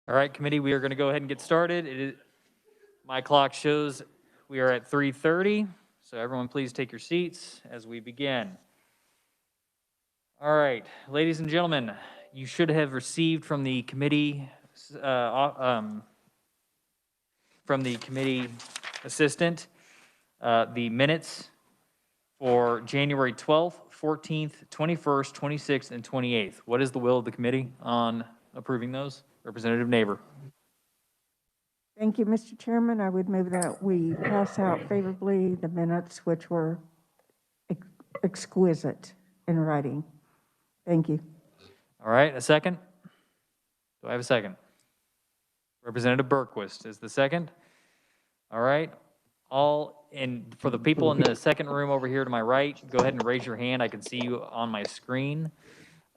All right, committee, we are going to go ahead and get started. My clock shows we are at 3:30, so everyone please take your seats as we begin. All right, ladies and gentlemen, you should have received from the committee assistant the minutes for January 12th, 14th, 21st, 26th, and 28th. What is the will of the committee on approving those? Representative Neighbor. Thank you, Mr. Chairman. I would move that we pass out favorably the minutes, which were exquisite in writing. Thank you. All right, a second? Do I have a second? Representative Berquist is the second. All right. And for the people in the second room over here to my right, go ahead and raise your hand. I can see you on my screen.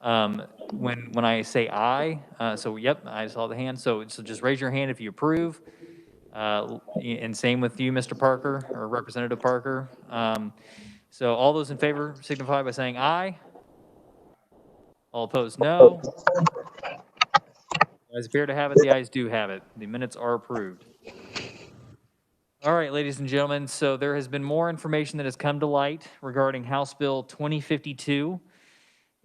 When I say aye, so yep, I saw the hand. So just raise your hand if you approve. And same with you, Mr. Parker, or Representative Parker. So all those in favor signify by saying aye. All opposed, no. The ayes appear to have it. The ayes do have it. The minutes are approved. All right, ladies and gentlemen, so there has been more information that has come to light regarding House Bill 2052.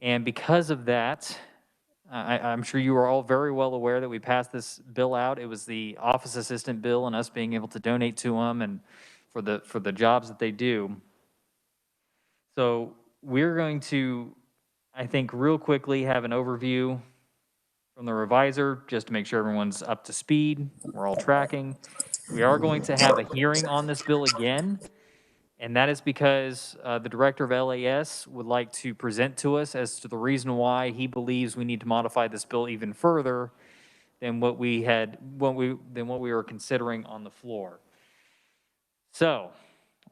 And because of that, I'm sure you are all very well aware that we passed this bill out. It was the office assistant bill and us being able to donate to them and for the jobs that they do. So we're going to, I think, real quickly have an overview from the reviser just to make sure everyone's up to speed. We're all tracking. We are going to have a hearing on this bill again, and that is because the director of LAS would like to present to us as to the reason why he believes we need to modify this bill even further than what we were considering on the floor. So,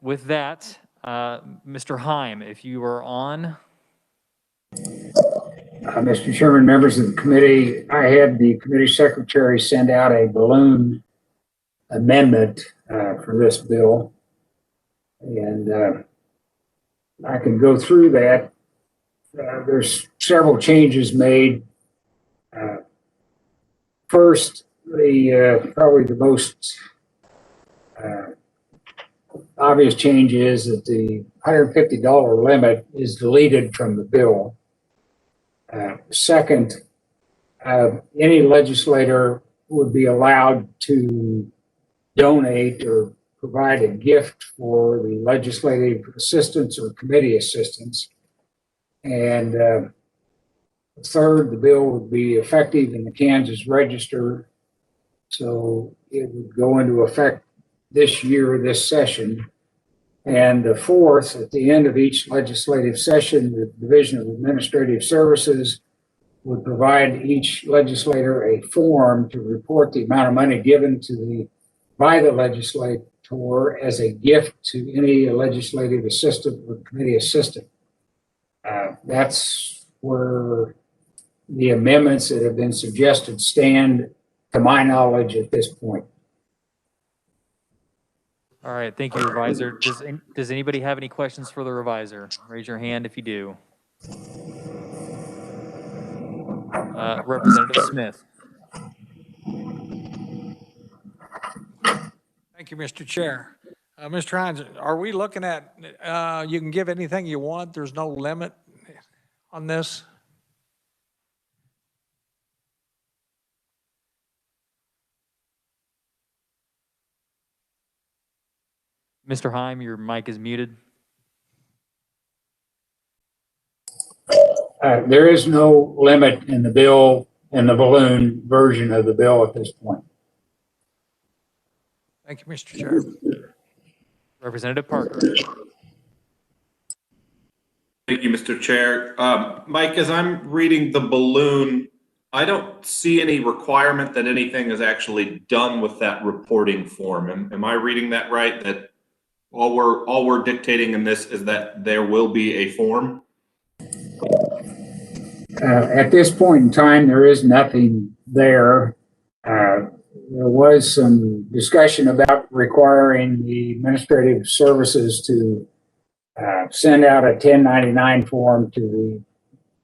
with that, Mr. Heim, if you are on. Mr. Chairman, members of the committee, I had the committee secretary send out a balloon amendment for this bill. And I can go through that. There's several changes made. First, probably the most obvious change is that the $150 limit is deleted from the bill. Second, any legislator would be allowed to donate or provide a gift for the legislative assistance or committee assistance. And third, the bill would be effective in the Kansas Register. So it would go into effect this year, this session. And the fourth, at the end of each legislative session, the Division of Administrative Services would provide each legislator a form to report the amount of money given by the legislator as a gift to any legislative assistant or committee assistant. That's where the amendments that have been suggested stand, to my knowledge, at this point. All right, thank you, reviser. Does anybody have any questions for the reviser? Raise your hand if you do. Representative Smith. Thank you, Mr. Chair. Mr. Hines, are we looking at, you can give anything you want, there's no limit on this? Mr. Heim, your mic is muted. There is no limit in the bill, in the balloon version of the bill at this point. Thank you, Mr. Chair. Representative Parker. Thank you, Mr. Chair. Mike, as I'm reading the balloon, I don't see any requirement that anything is actually done with that reporting form. Am I reading that right? That all we're dictating in this is that there will be a form? At this point in time, there is nothing there. There was some discussion about requiring the administrative services to send out a 1099 form to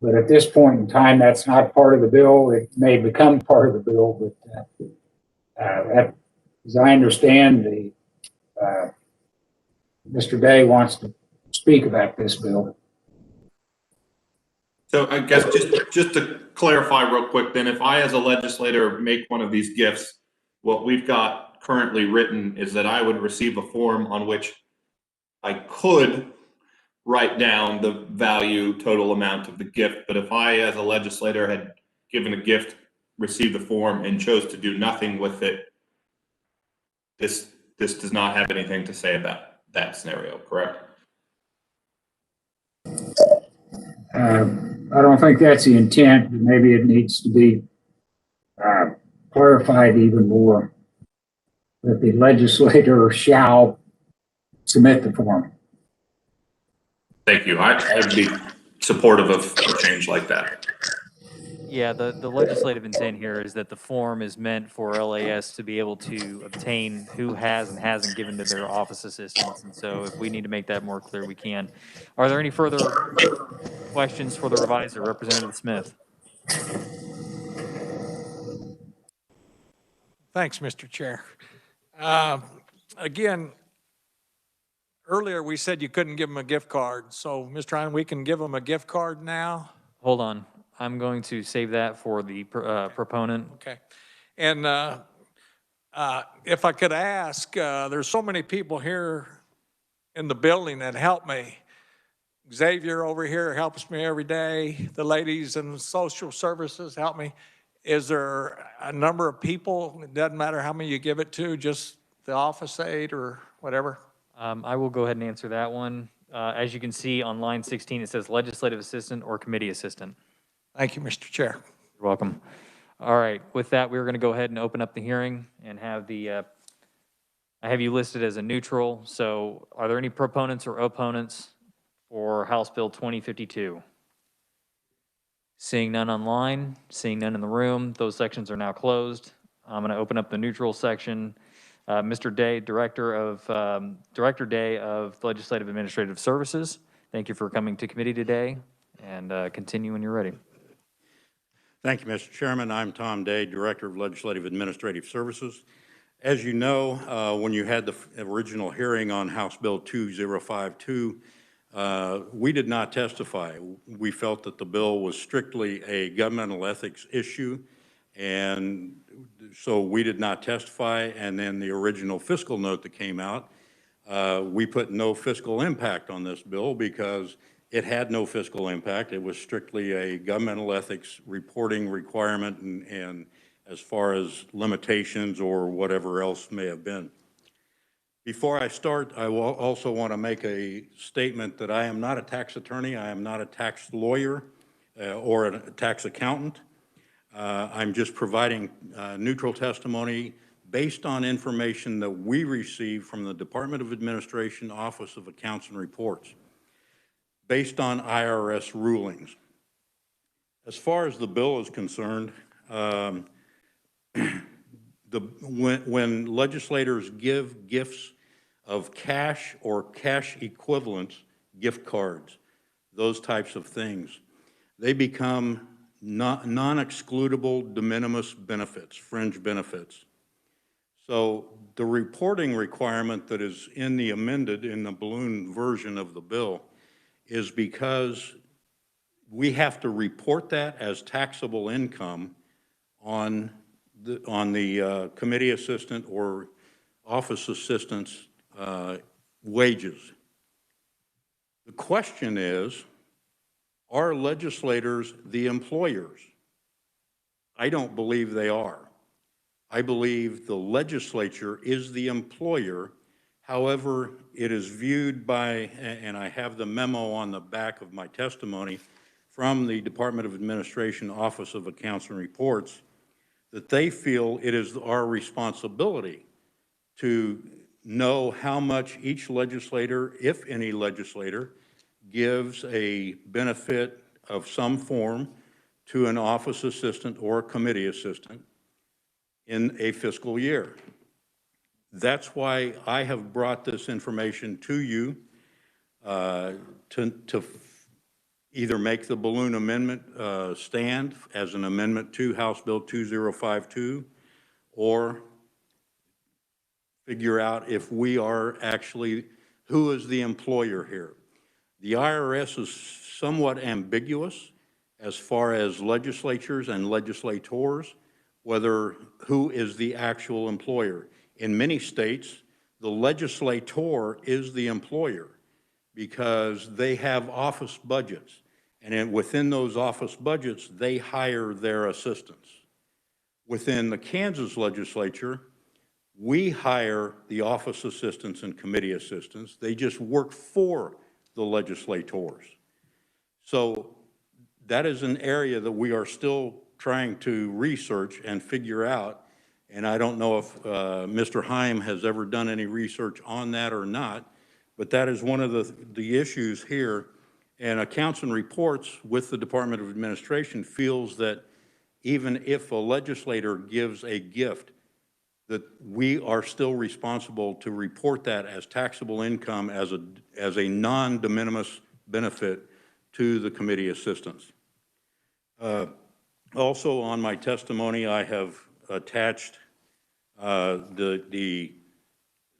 the But at this point in time, that's not part of the bill. It may become part of the bill, but as I understand, Mr. Day wants to speak about this bill. So I guess just to clarify real quick, then if I as a legislator make one of these gifts, what we've got currently written is that I would receive a form on which I could write down the value total amount of the gift. But if I as a legislator had given a gift, received the form and chose to do nothing with it, this does not have anything to say about that scenario, correct? I don't think that's the intent, but maybe it needs to be clarified even more that the legislator shall submit the form. Thank you. I'd be supportive of a change like that. Yeah, the legislative intent here is that the form is meant for LAS to be able to obtain who has and hasn't given to their office assistants. And so if we need to make that more clear, we can. Are there any further questions for the revisor, Representative Smith? Thanks, Mr. Chair. Again, earlier we said you couldn't give them a gift card. So, Mr. Ryan, we can give them a gift card now? Hold on. I'm going to save that for the proponent. Okay. And if I could ask, there's so many people here in the building that help me. Xavier over here helps me every day. The ladies in social services help me. Is there a number of people, it doesn't matter how many you give it to, just the office aide or whatever? I will go ahead and answer that one. As you can see on line 16, it says legislative assistant or committee assistant. Thank you, Mr. Chair. You're welcome. All right, with that, we're going to go ahead and open up the hearing and have I have you listed as a neutral. So are there any proponents or opponents for House Bill 2052? Seeing none online, seeing none in the room, those sections are now closed. I'm going to open up the neutral section. Mr. Day, Director Day of Legislative Administrative Services, thank you for coming to committee today, and continue when you're ready. Thank you, Mr. Chairman. I'm Tom Day, Director of Legislative Administrative Services. As you know, when you had the original hearing on House Bill 2052, we did not testify. We felt that the bill was strictly a governmental ethics issue, and so we did not testify. And then the original fiscal note that came out, we put no fiscal impact on this bill because it had no fiscal impact. It was strictly a governmental ethics reporting requirement and as far as limitations or whatever else may have been. Before I start, I will also want to make a statement that I am not a tax attorney. I am not a tax lawyer or a tax accountant. I'm just providing neutral testimony based on information that we received from the Department of Administration Office of Accounts and Reports, based on IRS rulings. As far as the bill is concerned, when legislators give gifts of cash or cash equivalents, gift cards, those types of things, they become non-excludable de minimis benefits, fringe benefits. So the reporting requirement that is in the balloon version of the bill is because we have to report that as taxable income on the committee assistant or office assistant's wages. The question is, are legislators the employers? I don't believe they are. I believe the legislature is the employer. However, it is viewed by, and I have the memo on the back of my testimony from the Department of Administration Office of Accounts and Reports, that they feel it is our responsibility to know how much each legislator, if any legislator, gives a benefit of some form to an office assistant or a committee assistant in a fiscal year. That's why I have brought this information to you either make the balloon amendment stand as an amendment to House Bill 2052, or figure out if we are actually, who is the employer here. The IRS is somewhat ambiguous as far as legislatures and legislators, whether who is the actual employer. In many states, the legislator is the employer because they have office budgets. And within those office budgets, they hire their assistants. Within the Kansas legislature, we hire the office assistants and committee assistants. They just work for the legislators. So that is an area that we are still trying to research and figure out. And I don't know if Mr. Heim has ever done any research on that or not, but that is one of the issues here. And Accounts and Reports with the Department of Administration feels that even if a legislator gives a gift, that we are still responsible to report that as taxable income as a non-de minimis benefit to the committee assistants. Also on my testimony, I have attached the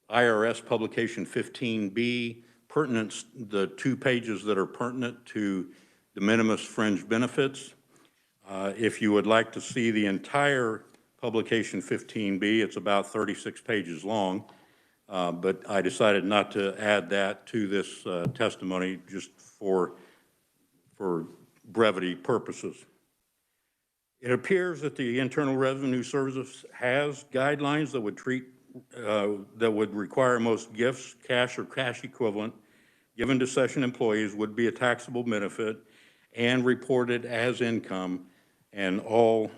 IRS publication 15B, pertinence, the 2 pages that are pertinent to de minimis fringe benefits. If you would like to see the entire publication 15B, it's about 36 pages long, but I decided not to add that to this testimony just for brevity purposes. It appears that the Internal Revenue Service has guidelines that would require most gifts, cash or cash equivalent, given to session employees would be a taxable benefit and reported as income, and all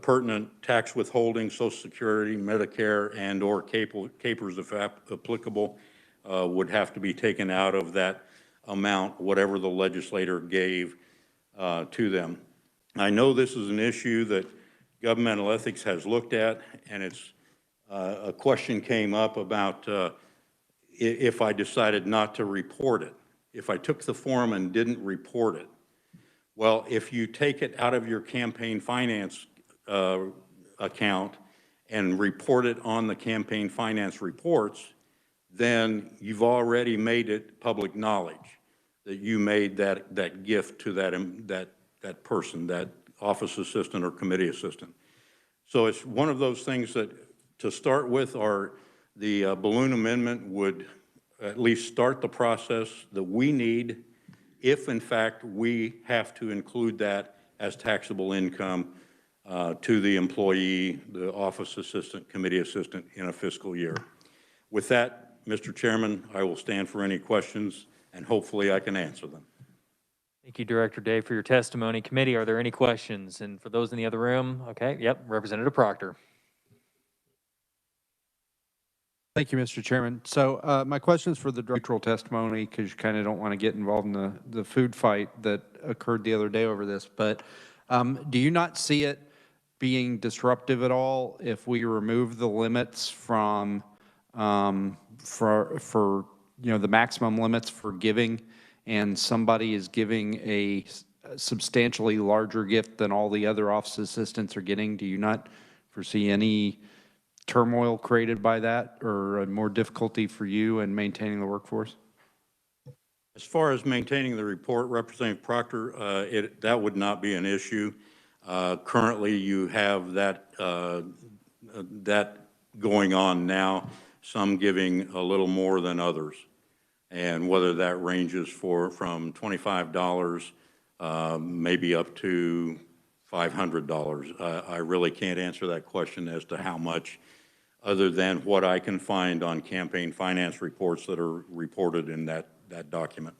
pertinent tax withholding, Social Security, Medicare, and or capers, if applicable, would have to be taken out of that amount, whatever the legislator gave to them. I know this is an issue that governmental ethics has looked at, and it's a question came up about if I decided not to report it. If I took the form and didn't report it, well, if you take it out of your campaign finance account and report it on the campaign finance reports, then you've already made it public knowledge that you made that gift to that person, that office assistant or committee assistant. So it's one of those things that, to start with, the balloon amendment would at least start the process that we need if, in fact, we have to include that as taxable income to the employee, the office assistant, committee assistant in a fiscal year. With that, Mr. Chairman, I will stand for any questions, and hopefully I can answer them. Thank you, Director Day, for your testimony. Committee, are there any questions? And for those in the other room, okay, yep, Representative Proctor. Thank you, Mr. Chairman. So my question is for the neutral testimony, because you kind of don't want to get involved in the food fight that occurred the other day over this. But do you not see it being disruptive at all if we remove the limits from for the maximum limits for giving, and somebody is giving a substantially larger gift than all the other office assistants are getting? Do you not foresee any turmoil created by that, or more difficulty for you in maintaining the workforce? As far as maintaining the report, Representative Proctor, that would not be an issue. Currently, you have that going on now, some giving a little more than others. And whether that ranges from $25 maybe up to $500. I really can't answer that question as to how much, other than what I can find on campaign finance reports that are reported in that document.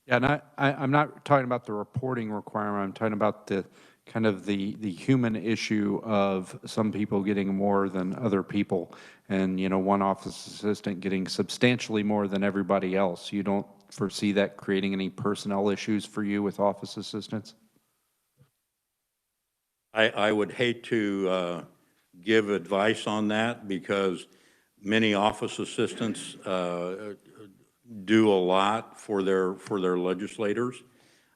Yeah, and I'm not talking about the reporting requirement. I'm talking about the kind of the human issue of some people getting more than other people, and one office assistant getting substantially more than everybody else. You don't foresee that creating any personnel issues for you with office assistants? I would hate to give advice on that, because many office assistants do a lot for their legislators.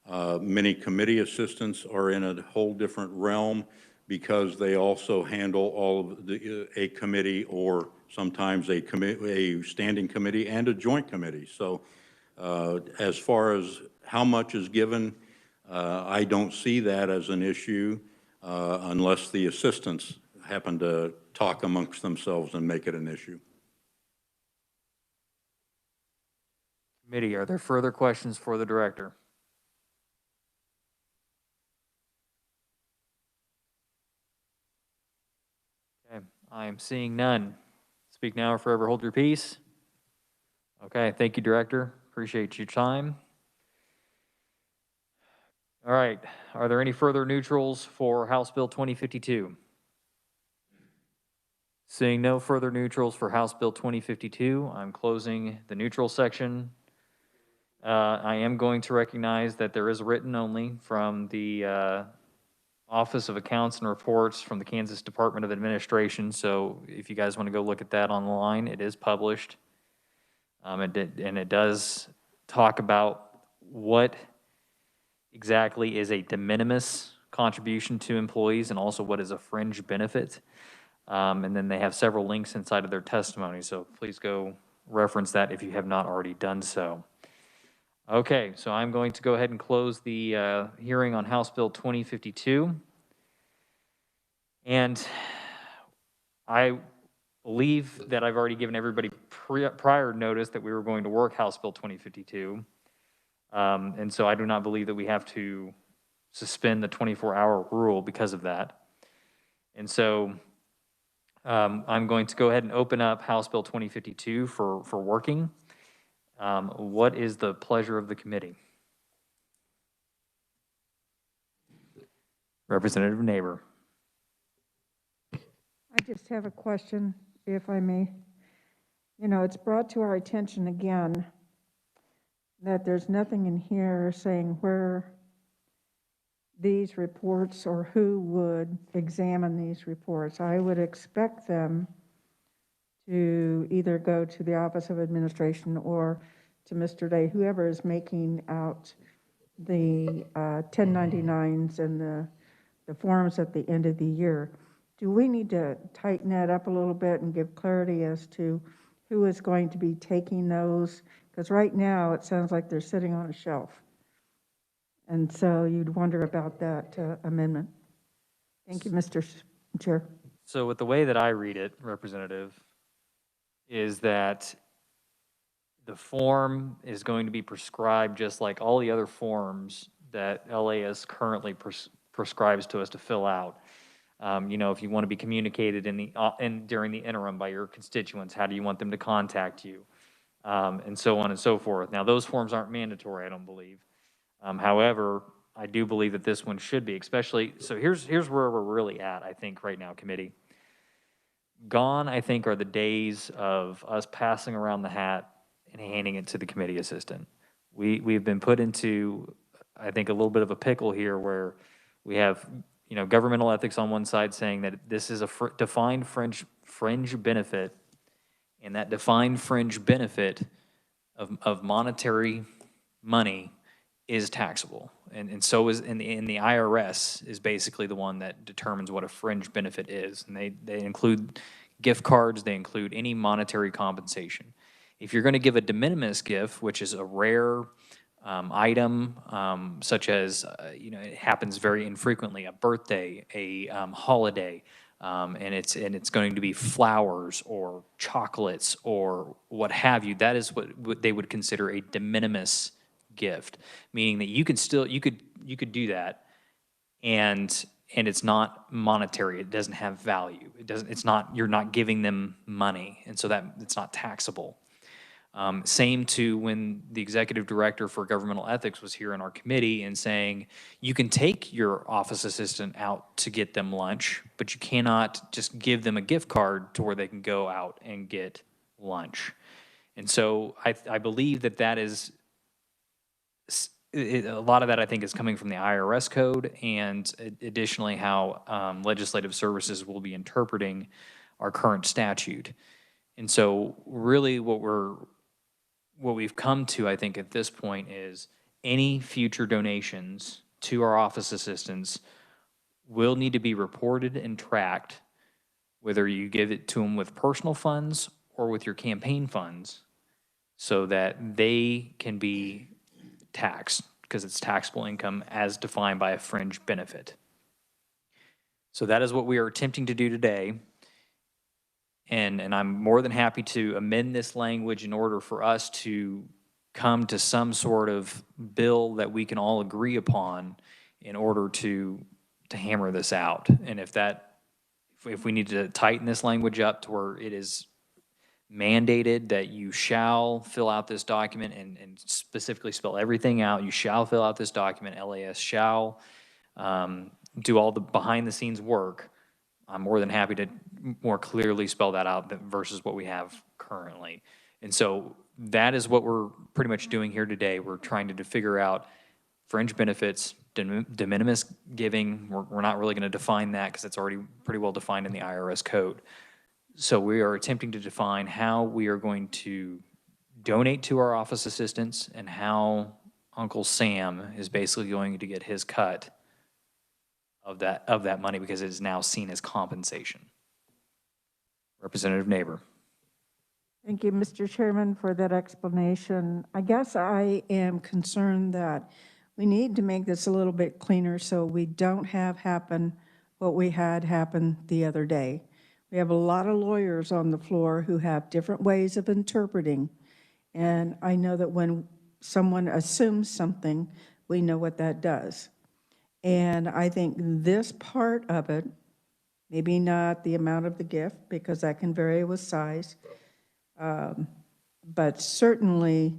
Many committee assistants are in a whole different realm because they also handle all of a committee or sometimes a standing committee and a joint committee. So as far as how much is given, I don't see that as an issue unless the assistants happen to talk amongst themselves and make it an issue. Committee, are there further questions for the director? Okay, I am seeing none. Speak now or forever hold your peace. Okay, thank you, Director. Appreciate your time. All right, are there any further neutrals for House Bill 2052? Seeing no further neutrals for House Bill 2052, I'm closing the neutral section. I am going to recognize that there is written only from the Office of Accounts and Reports from the Kansas Department of Administration. So if you guys want to go look at that online, it is published. And it does talk about what exactly is a de minimis contribution to employees and also what is a fringe benefit. And then they have several links inside of their testimony. So please go reference that if you have not already done so. Okay, so I'm going to go ahead and close the hearing on House Bill 2052. And I believe that I've already given everybody prior notice that we were going to work House Bill 2052. And so I do not believe that we have to suspend the 24-hour rule because of that. And so I'm going to go ahead and open up House Bill 2052 for working. What is the pleasure of the committee? Representative Neighbor. I just have a question, if I may. You know, it's brought to our attention again that there's nothing in here saying where these reports or who would examine these reports. I would expect them to either go to the Office of Administration or to Mr. Day, whoever is making out the 1099s and the forms at the end of the year. Do we need to tighten that up a little bit and give clarity as to who is going to be taking those? Because right now it sounds like they're sitting on a shelf. And so you'd wonder about that amendment. Thank you, Mr. Chair. So with the way that I read it, Representative, is that the form is going to be prescribed just like all the other forms that LAS currently prescribes to us to fill out. You know, if you want to be communicated during the interim by your constituents, how do you want them to contact you? And so on and so forth. Now, those forms aren't mandatory, I don't believe. However, I do believe that this one should be, especially, so here's where we're really at, I think, right now, committee. Gone, I think, are the days of us passing around the hat and handing it to the committee assistant. We've been put into, I think, a little bit of a pickle here where we have, you know, governmental ethics on one side saying that this is a defined fringe benefit, and that defined fringe benefit of monetary money is taxable. And so is in the IRS is basically the one that determines what a fringe benefit is. And they include gift cards, they include any monetary compensation. If you're going to give a de minimis gift, which is a rare item, such as, you know, it happens very infrequently, a birthday, a holiday, and it's going to be flowers or chocolates or what have you, that is what they would consider a de minimis gift, meaning that you could do that and it's not monetary, it doesn't have value, you're not giving them money, and so that it's not taxable. Same to when the executive director for governmental ethics was here in our committee and saying, you can take your office assistant out to get them lunch, but you cannot just give them a gift card to where they can go out and get lunch. And so I believe that is, a lot of that I think is coming from the IRS code, and additionally how legislative services will be interpreting our current statute. And so really what we've come to, I think, at this point is any future donations to our office assistants will need to be reported and tracked, whether you give it to them with personal funds or with your campaign funds, so that they can be taxed, because it's taxable income as defined by a fringe benefit. So that is what we are attempting to do today. And I'm more than happy to amend this language in order for us to come to some sort of bill that we can all agree upon in order to hammer this out. And if we need to tighten this language up to where it is mandated that you shall fill out this document and specifically spell everything out, you shall fill out this document, LAS shall do all the behind-the-scenes work, I'm more than happy to more clearly spell that out versus what we have currently. And so that is what we're pretty much doing here today. We're trying to figure out fringe benefits, de minimis giving. We're not really going to define that because it's already pretty well defined in the IRS code. So we are attempting to define how we are going to donate to our office assistants and how Uncle Sam is basically going to get his cut of that money, because it is now seen as compensation. Representative Neighbor. Thank you, Mr. Chairman, for that explanation. I guess I am concerned that we need to make this a little bit cleaner so we don't have happen what we had happen the other day. We have a lot of lawyers on the floor who have different ways of interpreting, and I know that when someone assumes something, we know what that does. And I think this part of it, maybe not the amount of the gift, because that can vary with size, but certainly,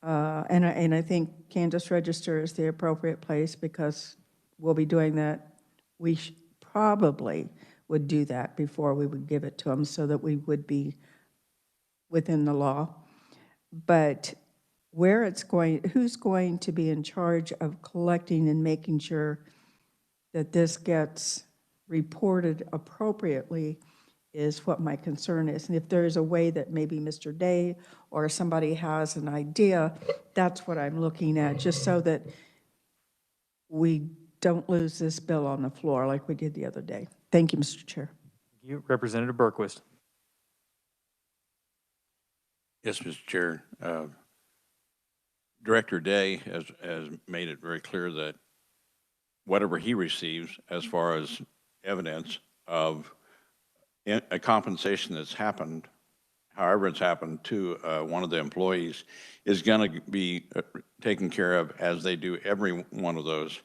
and I think Kansas Register is the appropriate place because we'll be doing that. We probably would do that before we would give it to them so that we would be within the law. But where it's going, who's going to be in charge of collecting and making sure that this gets reported appropriately is what my concern is. And if there is a way that maybe Mr. Day or somebody has an idea, that's what I'm looking at, just so that we don't lose this bill on the floor like we did the other day. Thank you, Mr. Chair. Thank you. Representative Berquist. Yes, Mr. Chair. Director Day has made it very clear that whatever he receives as far as evidence of a compensation that's happened, however it's happened to one of the employees, is going to be taken care of as they do every one of those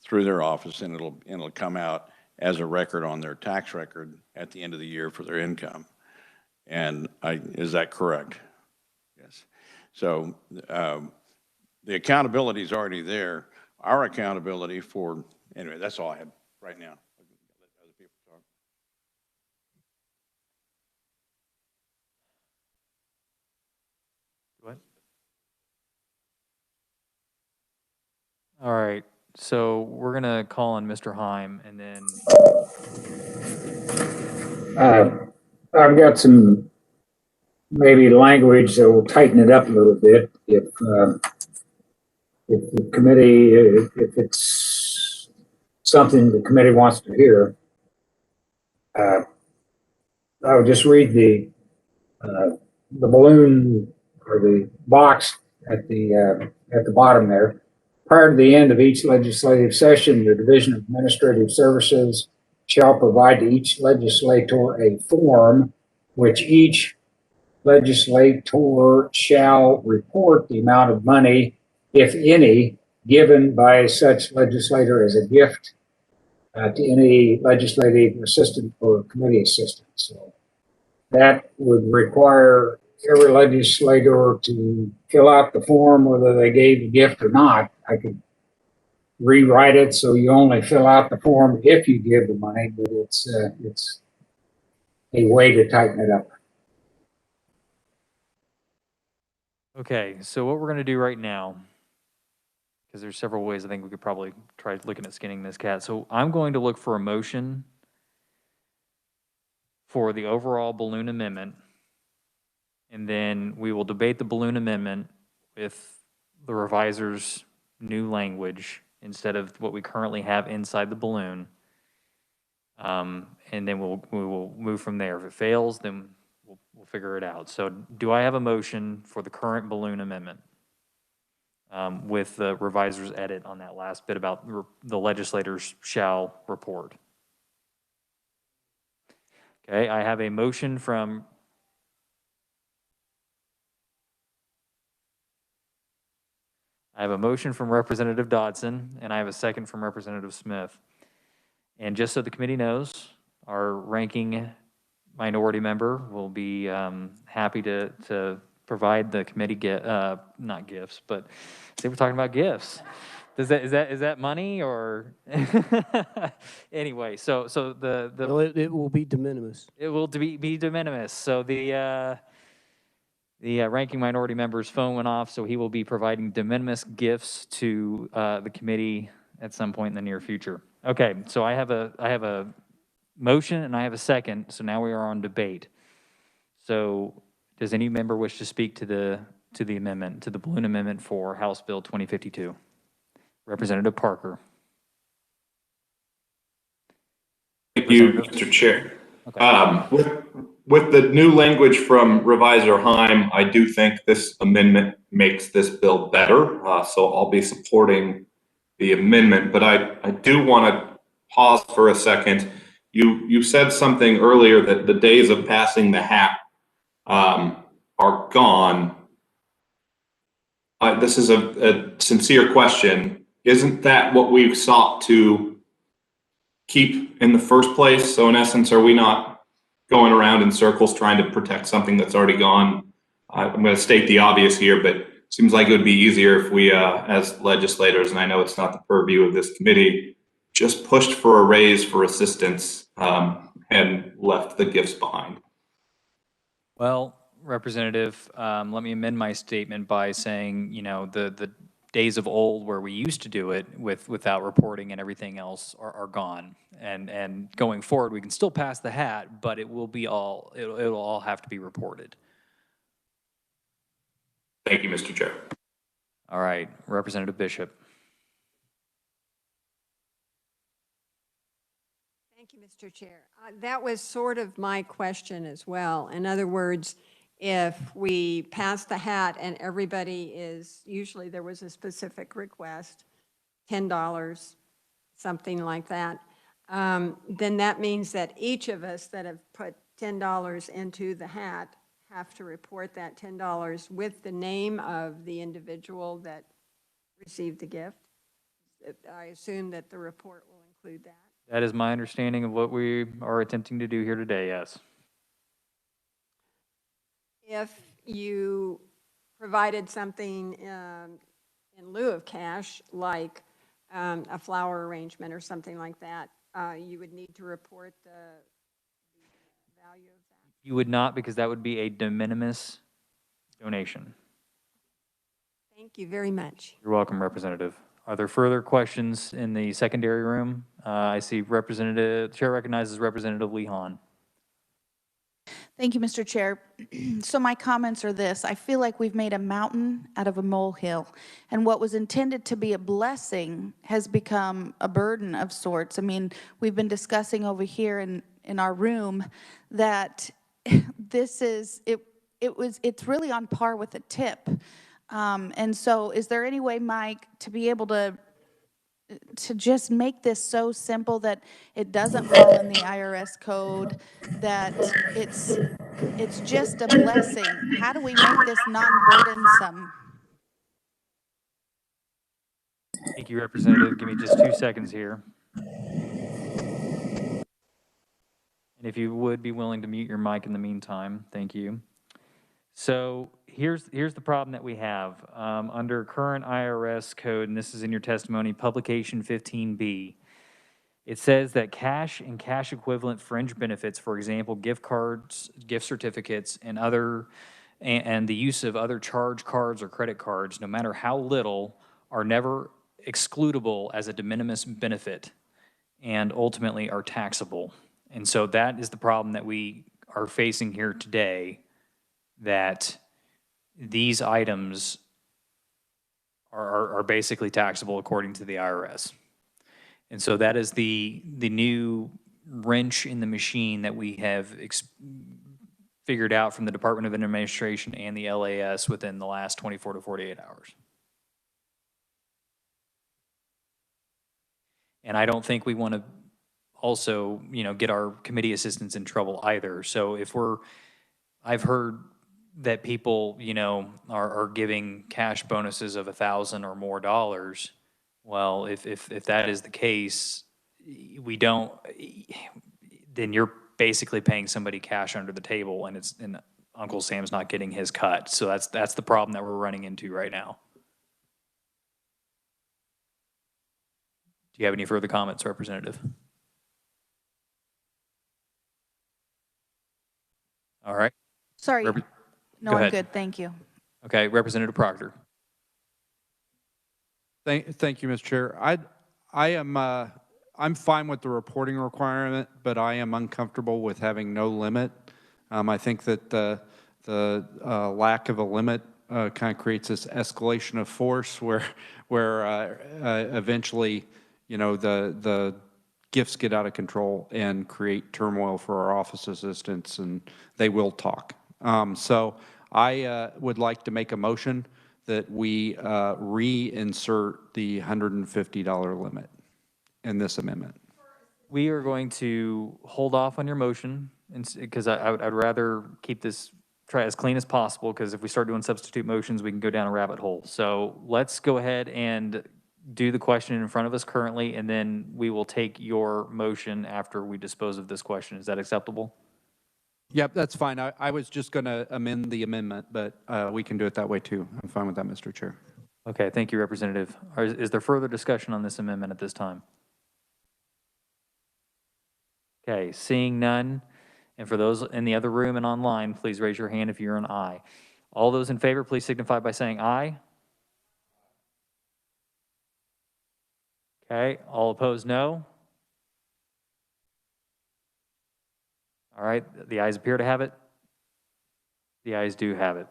through their office, and it'll come out as a record on their tax record at the end of the year for their income. And is that correct? Yes. So the accountability is already there. Our accountability for, anyway, that's all I have right now. Let other people talk. What? All right. So we're going to call on Mr. Heim, and then I've got some maybe language that will tighten it up a little bit if the committee, if it's something the committee wants to hear. I'll just read the balloon or the box at the bottom there. Prior to the end of each legislative session, the Division of Administrative Services shall provide to each legislator a form which each legislator shall report the amount of money, if any, given by such legislator as a gift to any legislative assistant or committee assistant. So that would require every legislator to fill out the form, whether they gave a gift or not. I could rewrite it so you only fill out the form if you give the money, but it's a way to tighten it up. okay, so what we're going to do right now, because there's several ways I think we could probably try looking at skinning this cat. So I'm going to look for a motion for the overall balloon amendment, and then we will debate the balloon amendment with the revisers new language instead of what we currently have inside the balloon. And then we will move from there. If it fails, then we'll figure it out. So do I have a motion for the current balloon amendment? With the reviser's edit on that last bit about the legislators shall report. Okay, I have a motion from Representative Dodson, and I have a second from Representative Smith. And just so the committee knows, our ranking minority member will be happy to provide the committee not gifts, but they were talking about gifts. Is that money or anyway? So the No, it will be de minimis. it will be de minimis. So the ranking minority member's phone went off, so he will be providing de minimis gifts to the committee at some point in the near future. Okay, so I have a motion and I have a second, so now we are on debate. So does any member wish to speak to the amendment, to the balloon amendment for House Bill 2052? Representative Parker. Thank you, Mr. Chair. Okay. With the new language from Revisor Heim, I do think this amendment makes this bill better. So I'll be supporting the amendment, but I do want to pause for a second. You said something earlier that the days of passing the hat are gone. This is a sincere question. Isn't that what we've sought to keep in the first place? So in essence, are we not going around in circles trying to protect something that's already gone? I'm going to state the obvious here, but it seems like it would be easier if we, as legislators, and I know it's not the purview of this committee, just pushed for a raise for assistance and left the gifts behind. Well, Representative, let me amend my statement by saying, you know, the days of old where we used to do it without reporting and everything else are gone. And going forward, we can still pass the hat, but it will be it'll all have to be reported. Thank you, Mr. Chair. All right, Representative Bishop. Thank you, Mr. Chair. That was sort of my question as well. In other words, if we pass the hat and everybody is, usually there was a specific request, $10, something like that, then that means that each of us that have put $10 into the hat have to report that $10 with the name of the individual that received the gift. I assume that the report will include that. That is my understanding of what we are attempting to do here today, yes. If you provided something in lieu of cash, like a flower arrangement or something like that, you would need to report the value of that? You would not, because that would be a de minimis donation. Thank you very much. You're welcome, Representative. Are there further questions in the secondary room? I see Chair recognizes Representative Lee Hahn. Thank you, Mr. Chair. So my comments are this. I feel like we've made a mountain out of a molehill, and what was intended to be a blessing has become a burden of sorts. I mean, we've been discussing over here in our room that this is, it's really on par with a tip. And so is there any way, Mike, to be able to just make this so simple that it doesn't fall in the IRS code, that it's just a blessing? How do we make this non-burdensome? Thank you, Representative. Give me just 2 seconds here. And if you would be willing to mute your mic in the meantime, thank you. So here's the problem that we have. Under current IRS code, and this is in your testimony, publication 15B, it says that cash and cash equivalent fringe benefits, for example, gift cards, gift certificates, and the use of other charge cards or credit cards, no matter how little, are never excludable as a de minimis benefit and ultimately are taxable. And so that is the problem that we are facing here today, that these items are basically taxable according to the IRS. And so that is the new wrench in the machine that we have figured out from the Department of Administration and the LAS within the last 24 to 48 hours. And I don't think we want to also, get our committee assistants in trouble either. So I've heard that people, are giving cash bonuses of $1,000 or more dollars. Well, if that is the case, then you're basically paying somebody cash under the table, and Uncle Sam's not getting his cut. So that's the problem that we're running into right now. Do you have any further comments, Representative? All right. Sorry. Go No, I'm ahead. good. Thank you. Okay, Representative Proctor. Thank you, Mr. Chair. I'm fine with the reporting requirement, but I am uncomfortable with having no limit. I think that the lack of a limit kind of creates this escalation of force where eventually, the gifts get out of control and create turmoil for our office assistants, and they will talk. So I would like to make a motion that we reinsert the $150 limit in this amendment. We are going to hold off on your motion because I'd rather keep this try as clean as possible, because if we start doing substitute motions, we can go down a rabbit hole. So let's go ahead and do the question in front of us currently, and then we will take your motion after we dispose of this question. Is that acceptable? Yep, that's fine. I was just going to amend the amendment, but we can do it that way too. I'm fine with that, Mr. Chair. Okay, thank you, Representative. Is there further discussion on this amendment at this time? Okay, seeing none, and for those in the other room and online, please raise your hand if you're an aye. All those in favor, please signify by saying aye. Okay, all opposed, no. All right, the ayes appear to have it. The ayes do have it.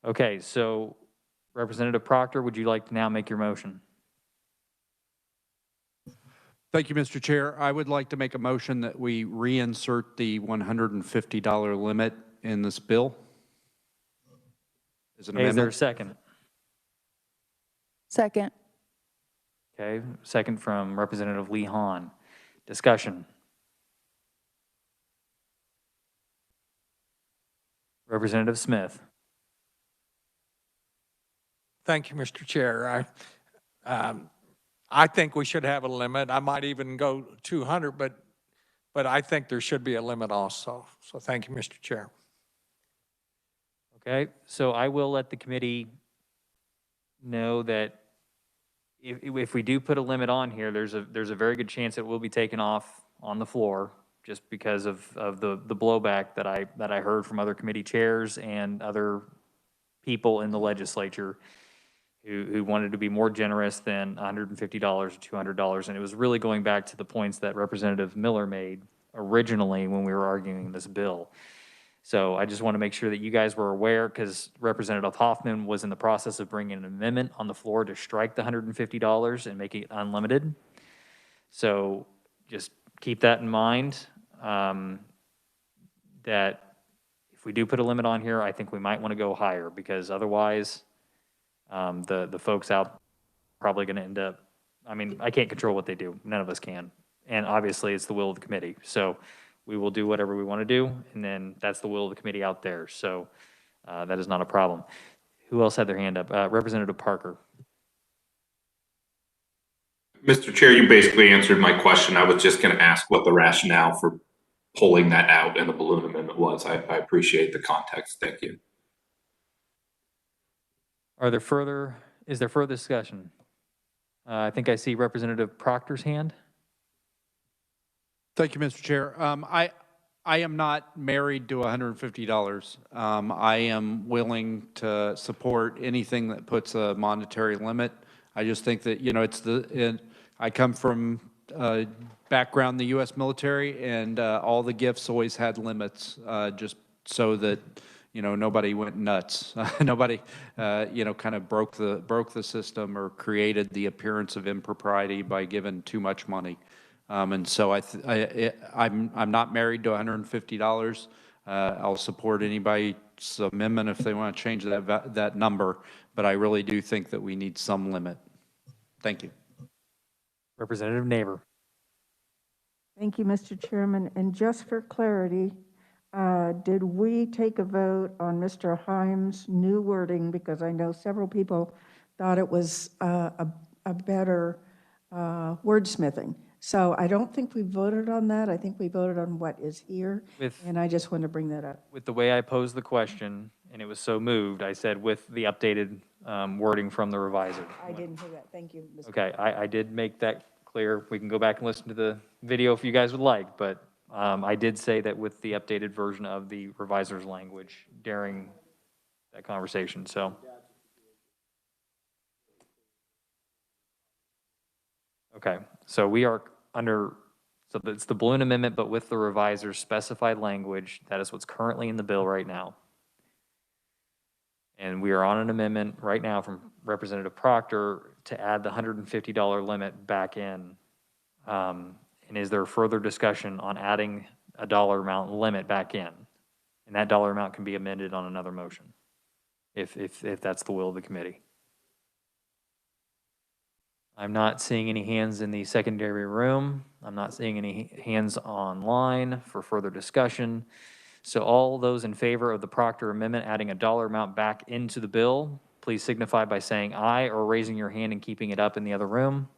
Okay, so Representative Proctor, would you like to now make your motion? Thank you, Mr. Chair. I would like to make a motion that we reinsert the $150 limit in this bill. As an Okay, is there a amendment. second? Second. Okay, second from Representative Lee Hahn. Discussion. Representative Smith. Thank you, Mr. Chair. I think we should have a limit. I might even go 200, but I think there should be a limit also. So thank you, Mr. Chair. Okay, so I will let the committee know that if we do put a limit on here, there's a very good chance it will be taken off on the floor, just because of the blowback that I heard from other committee chairs and other people in the legislature who wanted to be more generous than $150 or $200. And it was really going back to the points that Representative Miller made originally when we were arguing this bill. So I just want to make sure that you guys were aware, because Representative Hoffman was in the process of bringing an amendment on the floor to strike the $150 and make it unlimited. So just keep that in mind, that if we do put a limit on here, I think we might want to go higher, because otherwise the folks out probably going to end up, I mean, I can't control what they do. None of us can. And obviously it's the will of the committee. So we will do whatever we want to do, and then that's the will of the committee out there. So that is not a problem. Who else had their hand up? Representative Parker. Mr. Chair, you basically answered my question. I was just going to ask what the rationale for pulling that out in the balloon amendment was. I appreciate the context. Thank you. Is there further discussion? I think I see Representative Proctor's hand. Thank you, Mr. Chair. I am not married to $150. I am willing to support anything that puts a monetary limit. I just think that, I come from background in the U.S. military, and all the gifts always had limits, just so that, nobody went nuts. Nobody, kind of broke the system or created the appearance of impropriety by giving too much money. And so I'm not married to $150. I'll support anybody's amendment if they want to change that number, but I really do think that we need some limit. Thank you. Representative Neighbor. Thank you, Mr. Chairman. And just for clarity, did we take a vote on Mr. Himes' new wording? Because I know several people thought it was a better wordsmithing. So I don't think we voted on that. I think we voted on what is here. And I just want to bring that up. With the way I posed the question, and it was so moved, I said with the updated wording from the reviser. I didn't hear that. Thank you, Mr. Okay, I did make that clear. We can go back and listen to the video if you guys would like, but I did say that with the updated version of the reviser's language during that conversation, so. Okay, so we are under, so it's the balloon amendment, but with the reviser's specified language. That is what's currently in the bill right now. And we are on an amendment right now from Representative Proctor to add the $150 limit back in. And is there further discussion on adding a dollar amount limit back in? And that dollar amount can be amended on another motion, if that's the will of the committee. I'm not seeing any hands in the secondary room. I'm not seeing any hands online for further discussion. So all those in favor of the Proctor amendment adding a dollar amount back into the bill, please signify by saying aye or raising your hand and keeping it up in the other room.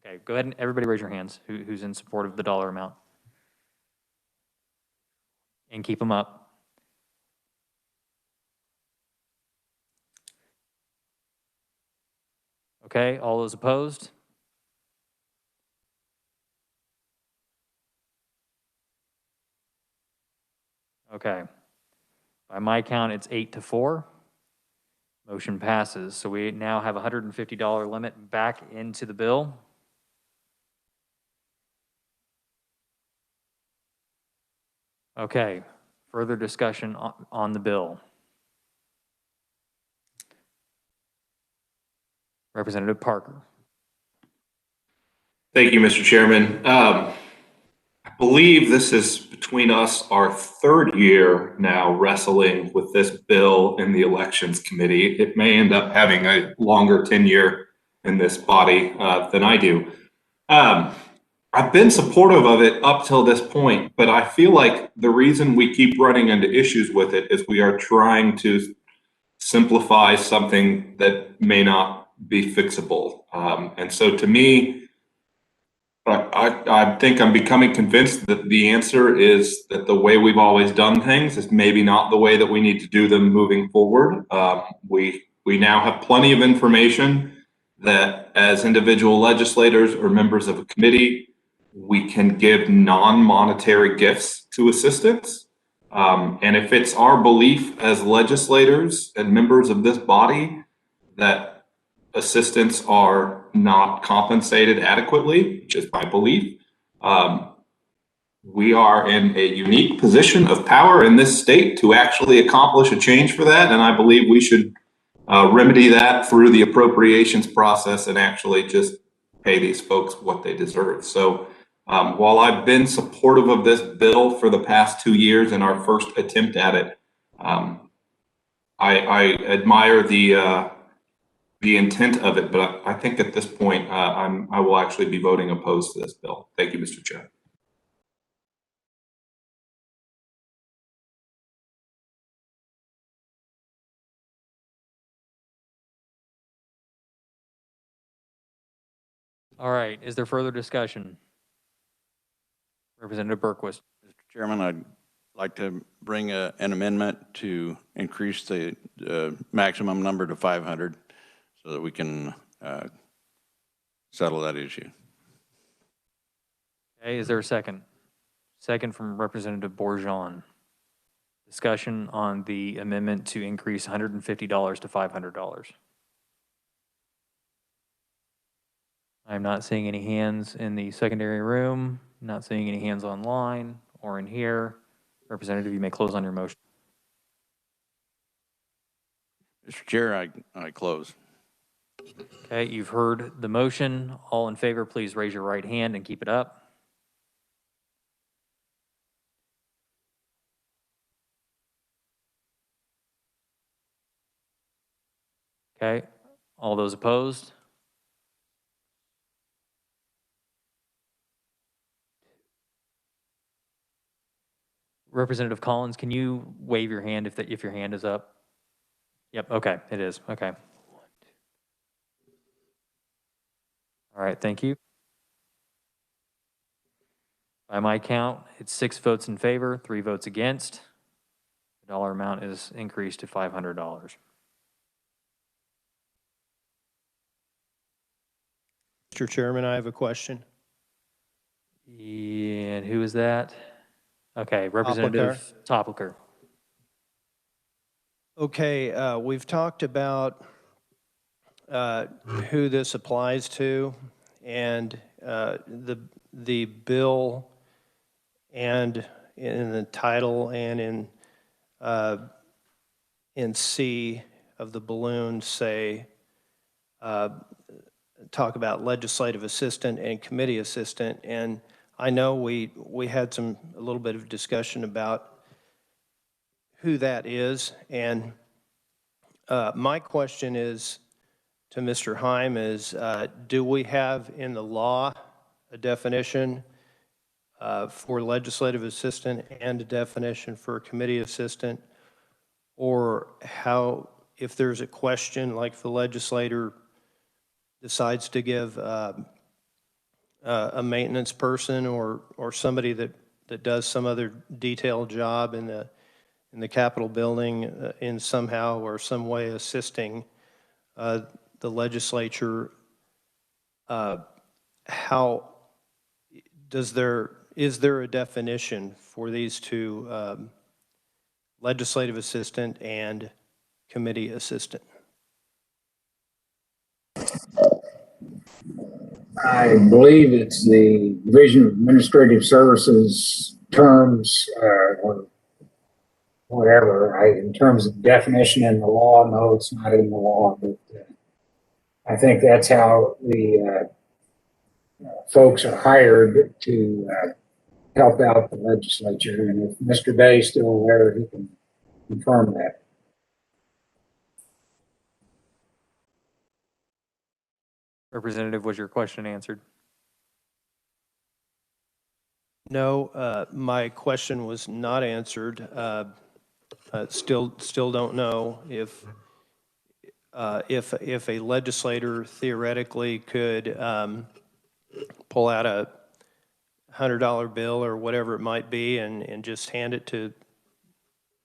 Okay, go ahead and everybody raise your hands who's in support of the dollar amount. And keep them up. Okay, all those opposed? Okay. By my count, it's 8-4. Motion passes. So we now have a $150 limit back into the bill. Okay, further discussion on the bill. Representative Parker. Thank you, Mr. Chairman. I believe this is between us our third year now wrestling with this bill in the Elections Committee. It may end up having a longer tenure in this body than I do. I've been supportive of it up till this point, but I feel like the reason we keep running into issues with it is we are trying to simplify something that may not be fixable. And so to me, I think I'm becoming convinced that the answer is that the way we've always done things is maybe not the way that we need to do them moving forward. We now have plenty of information that as individual legislators or members of a committee, we can give non-monetary gifts to assistants. And if it's our belief as legislators and members of this body that assistants are not compensated adequately, which is my belief, we are in a unique position of power in this state to actually accomplish a change for that. And I believe we should remedy that through the appropriations process and actually just pay these folks what they deserve. So while I've been supportive of this bill for the past 2 years in our first attempt at it, I admire the intent of it, but I think at this point, I will actually be voting opposed to this bill. Thank you, Mr. Chair. All right, is there further discussion? Representative Berquist. Mr. Chairman, I'd like to bring an amendment to increase the maximum number to 500 so that we can settle that issue. Okay, is there a second? Second from Representative Bourgeon. Discussion on the amendment to increase $150 to $500. I'm not seeing any hands in the secondary room, not seeing any hands online or in here. Representative, you may close on your motion. Mr. Chair, I close. Okay, you've heard the motion. All in favor, please raise your right hand and keep it up. Okay, all those opposed? Representative Collins, can you wave your hand if your hand is up? Yep, okay, it is, okay. All right, thank you. By my count, it's 6 votes in favor, 3 votes against. The dollar amount is increased to $500. Mr. Chairman, I have a question. And who is that? Okay, Representative Topliker. Okay, we've talked about who this applies to, and the bill and in the title and in C of the balloon say, talk about legislative assistant and committee assistant, and I know we had a little bit of discussion about who that is, and my question is to Mr. Heim is, do we have in the law a definition for legislative assistant and a definition for committee assistant? Or how, if there's a question, like if the legislator decides to give a maintenance person or somebody that does some other detailed job in the Capitol building in somehow or some way assisting the legislature, how is there a definition for these two, legislative assistant and committee assistant? I believe it's the Division of Administrative Services terms, or whatever. In terms of definition in the law, no, it's not in the law, but I think that's how the folks are hired to help out the legislature. And if Mr. Day is still aware, he can confirm that. Representative, was your question answered? No, my question was not answered. Still don't know if a legislator theoretically could pull out a $100 bill or whatever it might be and just hand it to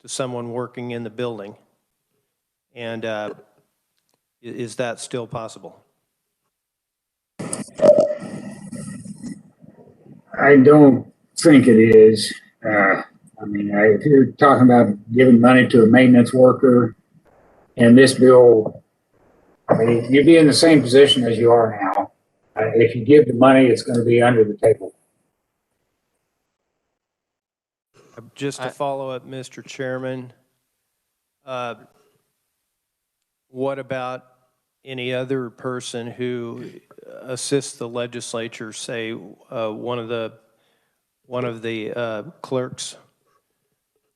someone working in the building. And is that still possible? I don't think it is. I mean, if you're talking about giving money to a maintenance worker, and this bill, I mean, you'd be in the same position as you are now. If you give the money, it's going to be under the table. Just to follow up, Mr. Chairman, what about any other person who assists the legislature, say one of the clerks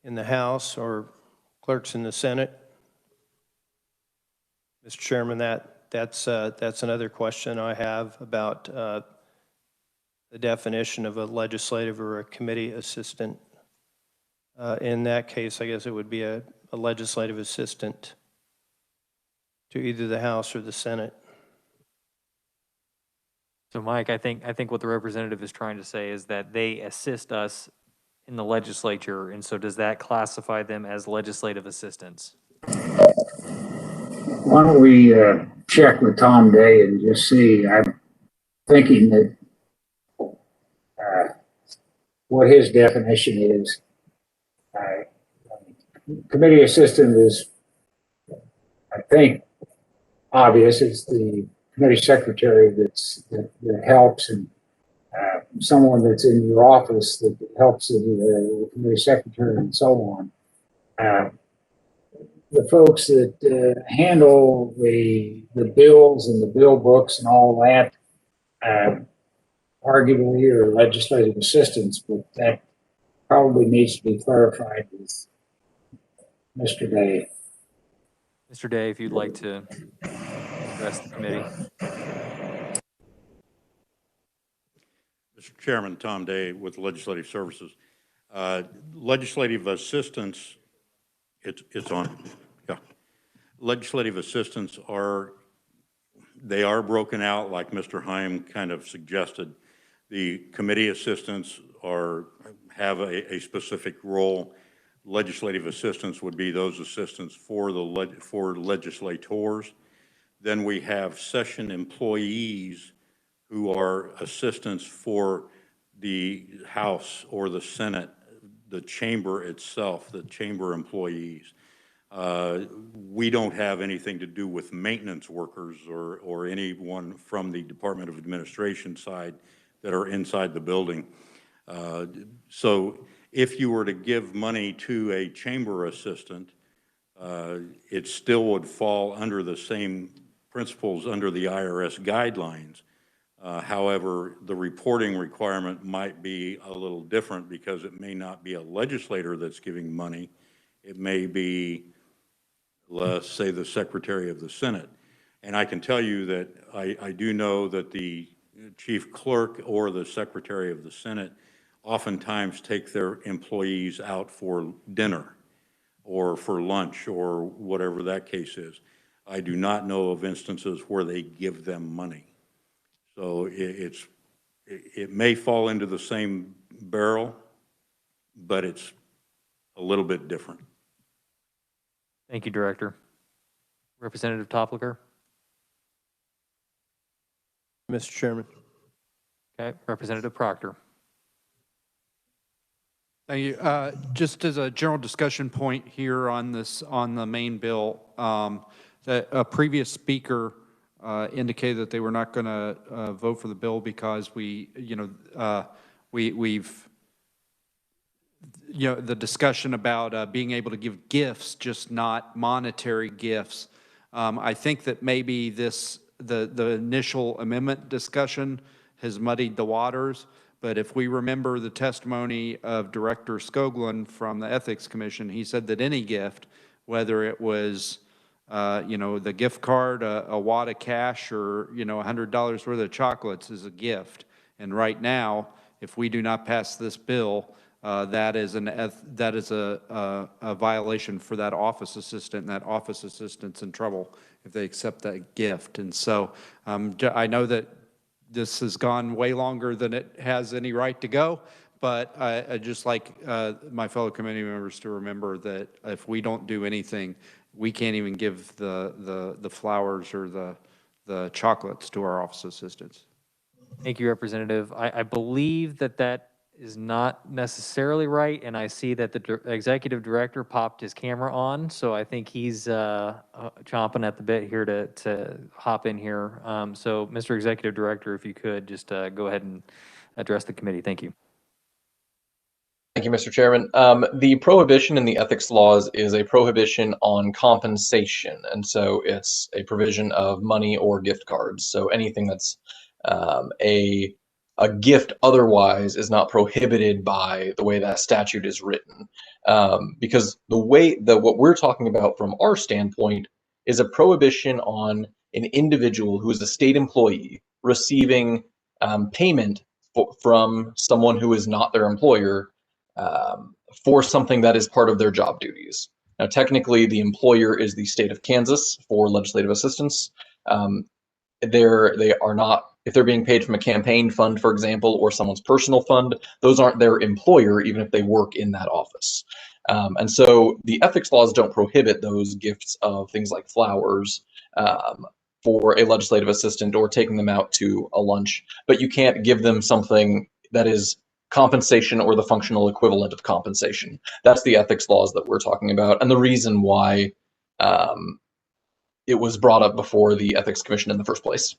in the House or clerks in the Senate? Mr. Chairman, that's another question I have about the definition of a legislative or a committee assistant. In that case, I guess it would be a legislative assistant to either the House or the Senate. So Mike, I think what the representative is trying to say is that they assist us in the legislature, and so does that classify them as legislative assistants? Why don't we check with Tom Day and just see? I'm thinking that what his definition is. Committee assistant is, I think, obvious. It's the committee secretary that helps and someone that's in your office that helps the committee secretary and so on. The folks that handle the bills and the bill books and all that, arguably are legislative assistants, but that probably needs to be clarified with Mr. Day. Mr. Day, if you'd like to address the committee. Mr. Chairman, Tom Day with Legislative Services. Legislative assistants, it's on, yeah. Legislative assistants are broken out like Mr. Heim kind of suggested. The committee assistants have a specific role. Legislative assistants would be those assistants for legislators. Then we have session employees who are assistants for the House or the Senate, the chamber itself, the chamber employees. We don't have anything to do with maintenance workers or anyone from the Department of Administration side that are inside the building. So if you were to give money to a chamber assistant, it still would fall under the same principles under the IRS guidelines. However, the reporting requirement might be a little different because it may not be a legislator that's giving money. It may be, let's say, the Secretary of the Senate. And I can tell you that I do know that the chief clerk or the Secretary of the Senate oftentimes take their employees out for dinner or for lunch or whatever that case is. I do not know of instances where they give them money. So it may fall into the same barrel, but it's a little bit different. Thank you, Director. Representative Topliker. Mr. Chairman. Okay, Representative Proctor. Thank you. Just as a general discussion point here on the main bill, that a previous speaker indicated that they were not going to vote for the bill because we've the discussion about being able to give gifts, just not monetary gifts. I think that maybe the initial amendment discussion has muddied the waters, but if we remember the testimony of Director Skoglund from the Ethics Commission, he said that any gift, whether it was the gift card, a wad of cash, or $100 worth of chocolates, is a gift. And right now, if we do not pass this bill, that is a violation for that office assistant, and that office assistant's in trouble if they accept that gift. And so I know that this has gone way longer than it has any right to go, but I just like my fellow committee members to remember that if we don't do anything, we can't even give the flowers or the chocolates to our office assistants. Thank you, Representative. I believe that is not necessarily right, and I see that the Executive Director popped his camera on, so I think he's chomping at the bit here to hop in here. So, Mr. Executive Director, if you could just go ahead and address the committee. Thank you. Thank you, Mr. Chairman. The prohibition in the ethics laws is a prohibition on compensation, and so it's a provision of money or gift cards. So anything that's a gift otherwise is not prohibited by the way that statute is written, because what we're talking about from our standpoint is a prohibition on an individual who is a state employee receiving payment from someone who is not their employer for something that is part of their job duties. Now, technically, the employer is the state of Kansas for legislative assistance. They are not, if they're being paid from a campaign fund, for example, or someone's personal fund, those aren't their employer, even if they work in that office. And so the ethics laws don't prohibit those gifts of things like flowers for a legislative assistant or taking them out to a lunch, but you can't give them something that is compensation or the functional equivalent of compensation. That's the ethics laws that we're talking about, and the reason why it was brought up before the Ethics Commission in the first place.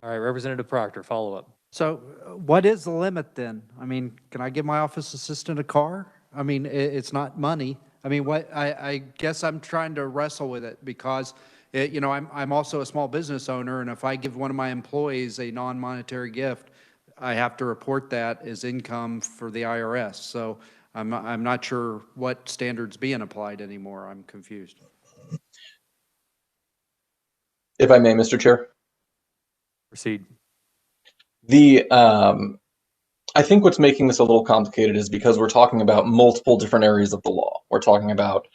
All right, Representative Proctor, follow up. So what is the limit then? I mean, can I give my office assistant a car? I mean, it's not money. I mean, I guess I'm trying to wrestle with it because, you know, I'm also a small business owner, and if I give one of my employees a non-monetary gift, I have to report that as income for the IRS. So I'm not sure what standard's being applied anymore. I'm confused. If I may, Mr. Chair. Proceed. I think what's making this a little complicated is because we're talking about multiple different areas of the law. We're talking about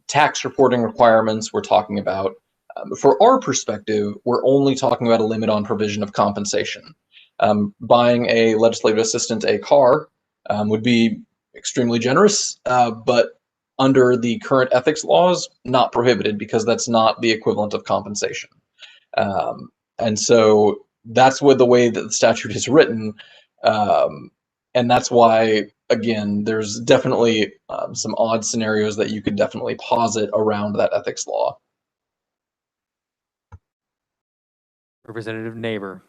tax reporting requirements. We're talking about, for our perspective, we're only talking about a limit on provision of compensation. Buying a legislative assistant a car would be extremely generous, but under the current ethics laws, not prohibited because that's not the equivalent of compensation. And so that's what the way that the statute is written. And that's why, again, there's definitely some odd scenarios that you could definitely posit around that ethics law. Representative Neighbor.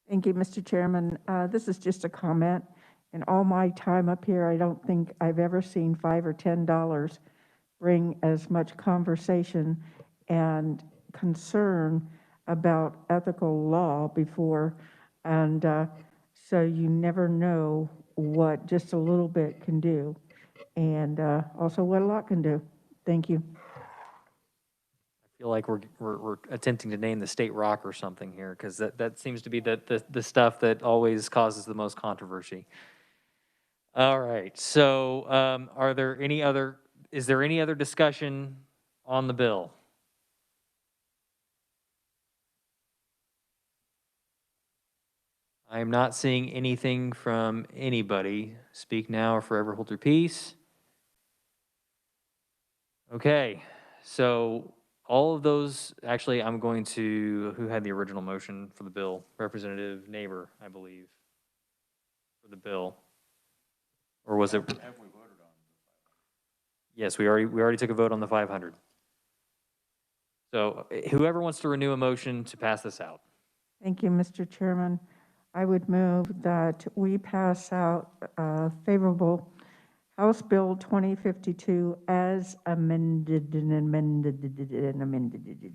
Thank you, Mr. Chairman. This is just a comment. In all my time up here, I don't think I've ever seen $5 or $10 bring as much conversation and concern about ethical law before. And so you never know what just a little bit can do, and also what a lot can do. Thank you. I feel like we're attempting to name the state rock or something here, because that seems to be the stuff that always causes the most controversy. All right, so is there any other discussion on the bill? I am not seeing anything from anybody. Speak now or forever hold your peace. Okay, so all of those, actually, I'm going to, who had the original motion for the bill? Representative Neighbor, I believe, for the bill. Or was it? Have we voted on? Yes, we already took a vote on the 500. So whoever wants to renew a motion to pass this out. Thank you, Mr. Chairman. I would move that we pass out favorable House Bill 2052 as amended and amended and amended.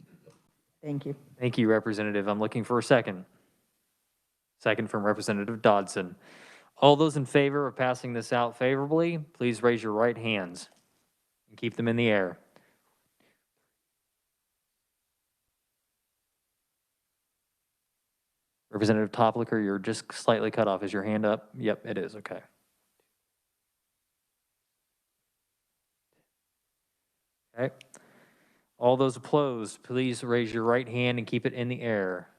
Thank you. Thank you, Representative. I'm looking for a second. Second from Representative Dodson. All those in favor of passing this out favorably, please raise your right hands and keep them in the air. Representative Toplicker, you're just slightly cut off. Is your hand up? Yep, it is. Okay. Okay. All those opposed, please raise your right hand and keep it in the air.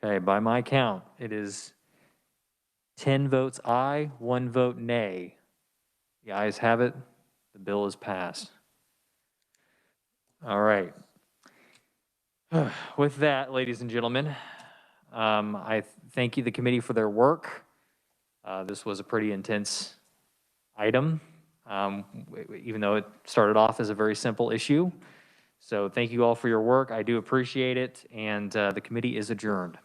Okay, by my count, it is 10 votes aye, 1 vote nay. The ayes have it. The bill is passed. All right. With that, ladies and gentlemen, I thank you, the committee, for their work. This was a pretty intense item, even though it started off as a very simple issue. So thank you all for your work. I do appreciate it, and the committee is adjourned.